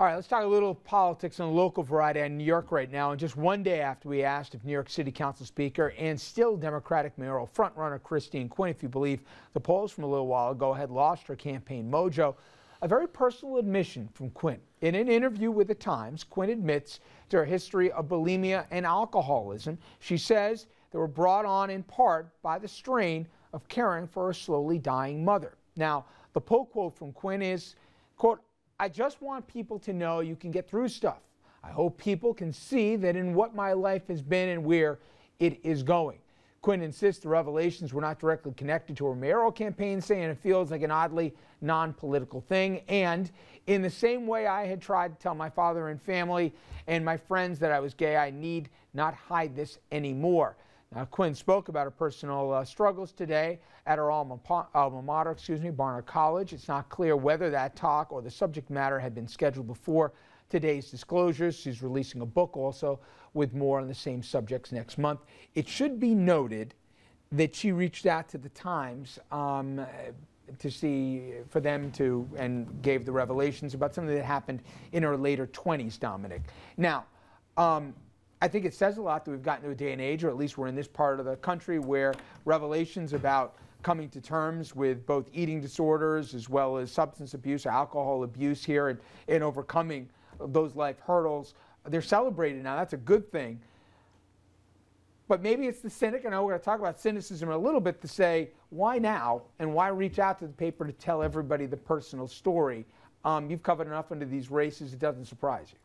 All right, let's talk a little politics on the local variety in New York right now. And just one day after we asked if New York City Council Speaker and still Democratic mayoral frontrunner Christine Quinn, if you believe the polls from a little while ago, had lost her campaign mojo, a very personal admission from Quinn. In an interview with The Times, Quinn admits to her history of bulimia and alcoholism. She says they were brought on in part by the strain of caring for her slowly dying mother. Now, the poll quote from Quinn is, quote, "I just want people to know you can get through stuff. I hope people can see that in what my life has been and where it is going." Quinn insists the revelations were not directly connected to her mayoral campaign, saying it feels like an oddly non-political thing. And in the same way I had tried to tell my father and family and my friends that I was gay, I need not hide this anymore. Now, Quinn spoke about her personal struggles today at her alma mater, Barnard College. It's not clear whether that talk or the subject matter had been scheduled before today's disclosures. She's releasing a book also with more on the same subjects next month. It should be noted that she reached out to the Times to see, for them to, and gave the revelations about something that happened in her later 20s, Dominic. Now, I think it says a lot that we've gotten to a day and age, or at least we're in this part of the country, where revelations about coming to terms with both eating disorders as well as substance abuse or alcohol abuse here and overcoming those life hurdles, they're celebrated now. That's a good thing. But maybe it's the cynic, and I know we're going to talk about cynicism in a little bit, to say, why now and why reach out to the paper to tell everybody the personal story? You've covered enough into these races, it doesn't surprise you.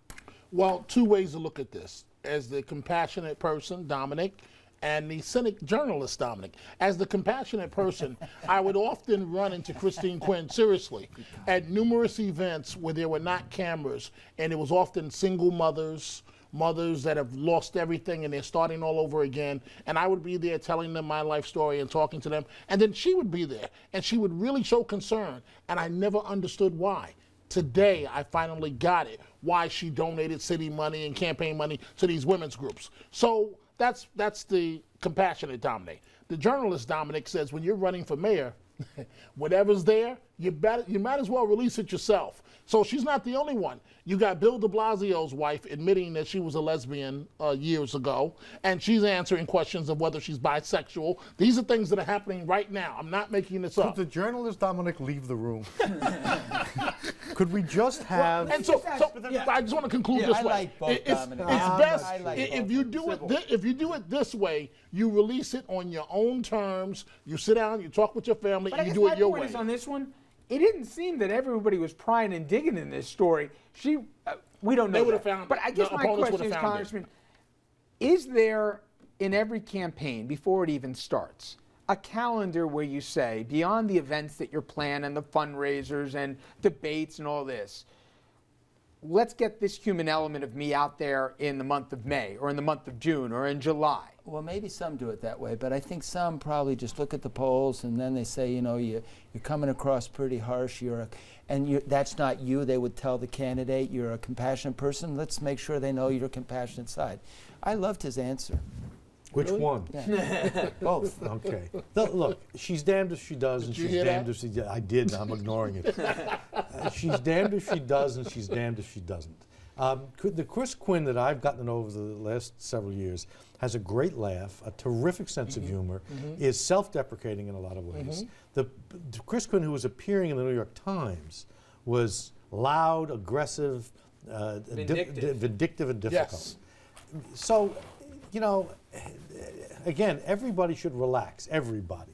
Well, two ways to look at this. As the compassionate person, Dominic, and the cynic journalist, Dominic. As the compassionate person, I would often run into Christine Quinn, seriously, at numerous events where there were not cameras, and it was often single mothers that have lost everything and they're starting all over again, and I would be there telling them my life story and talking to them, and then she would be there, and she would really show concern, and I never understood why. Today, I finally got it, why she donated city money and campaign money to these women's groups. So that's the compassionate Dominic. The journalist Dominic says when you're running for mayor, whatever's there, you might as well release it yourself. So she's not the only one. You got Bill de Blasio's wife admitting that she was a lesbian years ago, and she's answering questions of whether she's bisexual. These are things that are happening right now. I'm not making this up. Could the journalist Dominic leave the room? Could we just have? Well, and so I just want to conclude this way. I like both, it's best if you do it this way. You release it on your own terms. You sit down, you talk with your family, and you do it your way. My point is on this one. It didn't seem that everybody was prying and digging in this story. We don't know. They would have found. But I guess my question is, Congressman, is there in every campaign before it even starts a calendar where you say, beyond the events that you're planning, the fundraisers and debates and all this, let's get this human element of me out there in the month of May or in the month of June or in July? Well, maybe some do it that way, but I think some probably just look at the polls and then they say, you know, you're coming across pretty harsh. That's not you. They would tell the candidate you're a compassionate person. Let's make sure they know your compassionate side. I loved his answer. Which one? Yeah. Both. Okay. Look, she's damned if she does, and she's damned if she does. I did. I'm ignoring it. She's damned if she does, and she's damned if she doesn't. The Chris Quinn that I've gotten to know over the last several years has a great laugh, a terrific sense of humor, is self-deprecating in a lot of ways. The Chris Quinn who was appearing in the New York Times was loud, aggressive, vindictive and difficult. Yes. So, you know, again, everybody should relax. Everybody.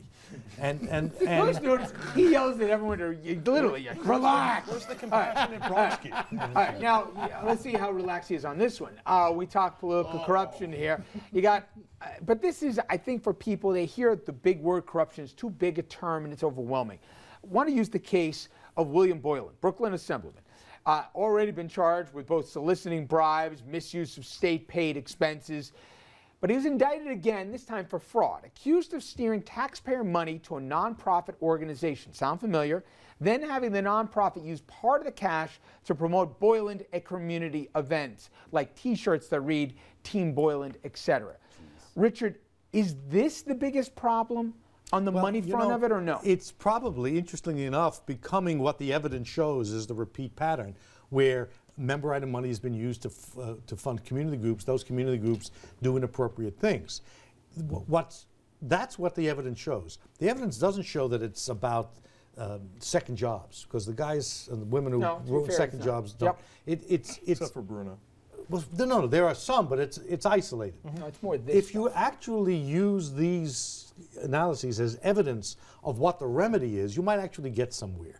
And notice he yells at everyone to literally relax. Where's the compassionate Bronski? All right, now let's see how relaxed he is on this one. We talk political corruption here. You got, but this is, I think, for people, they hear the big word corruption is too big a term and it's overwhelming. I want to use the case of William Boylan, Brooklyn Assemblyman. Already been charged with both soliciting bribes, misuse of state-paid expenses. But he was indicted again, this time for fraud, accused of steering taxpayer money to a nonprofit organization. Sound familiar? Then having the nonprofit use part of the cash to promote Boylan at community events, like T-shirts that read Team Boylan, etc. Richard, is this the biggest problem on the money front of it, or no? It's probably, interestingly enough, becoming what the evidence shows is the repeat pattern. where member item money has been used to fund community groups. Those community groups doing appropriate things. That's what the evidence shows. The evidence doesn't show that it's about second jobs, because the guys and the women who wrote second jobs don't. It's except for Bruno. Well, no, there are some, but it's isolated. No, it's more this If you actually use these analyses as evidence of what the remedy is, you might actually get somewhere.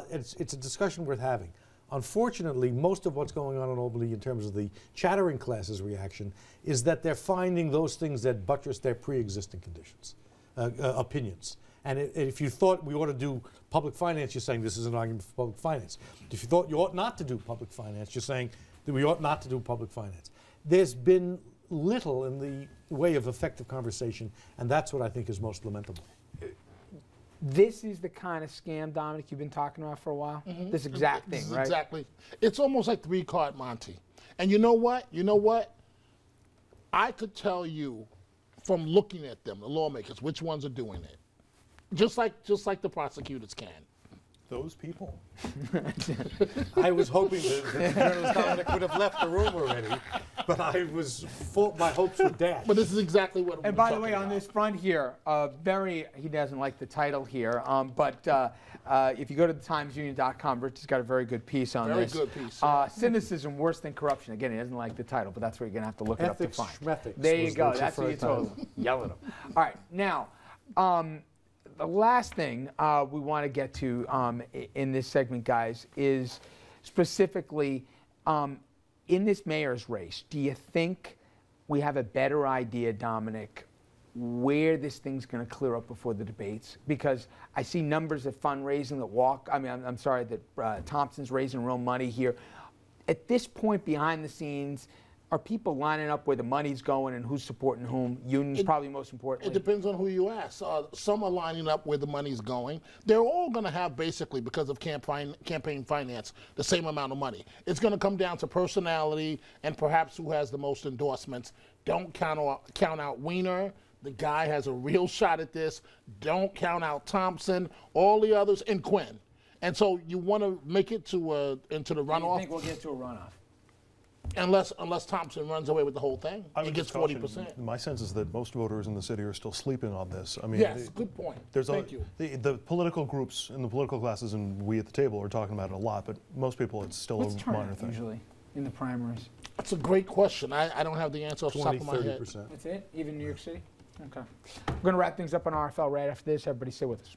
It's a discussion worth having. Unfortunately, most of what's going on in Albany in terms of the chattering class's reaction is that they're finding those things that buttress their pre-existing conditions, opinions. And if you thought we ought to do public finance, you're saying this is an argument for public finance. If you thought you ought not to do public finance, you're saying that we ought not to do public finance. There's been little in the way of effective conversation, and that's what I think is most lamentable. This is the kind of scam, Dominic, you've been talking about for a while? This exact thing, right? Exactly. It's almost like three-card Monte. And you know what? I could tell you from looking at them, the lawmakers, which ones are doing it. Just like the prosecutors can. Those people. I was hoping that journalist Dominic would have left the room already, but my hopes were dashed. But this is exactly what. And by the way, on this front here, he doesn't like the title here, but if you go to the TimesUnion.com, Rich has got a very good piece on this. Very good piece. Cynicism worse than corruption. Again, he doesn't like the title, but that's where you're going to have to look it up to find. Schmethics there you go. That's what you told him. Yell at him. All right. Now, the last thing we want to get to in this segment, guys, is specifically in this mayor's race, do you think we have a better idea, Dominic, where this thing's going to clear up before the debates? Because I see numbers of fundraising that Thompson's raising real money here. At this point, behind the scenes, are people lining up where the money's going and who's supporting whom? Unions probably most importantly. It depends on who you ask. Some are lining up where the money's going. They're all going to have, basically, because of campaign finance, the same amount of money. It's going to come down to personality and perhaps who has the most endorsements. Don't count out Weiner. The guy has a real shot at this. Don't count out Thompson. All the others, and Quinn. And so you want to make it to into the runoff. You think we'll get to a runoff? Unless Thompson runs away with the whole thing, I he would gets just caution, 40%. My sense is that most voters in the city are still sleeping on this. I mean, Yes, good point. Thank you. The political groups and the political classes and we at the table are talking about it a lot, but most people it's still What's a minor turnout thing. usually in the primaries? That's a great question. I don't have the answer off the top of my head. 20-30%. That's it? Even New York City? Okay. We're going to wrap things up on RFL right after this. Everybody stay with us.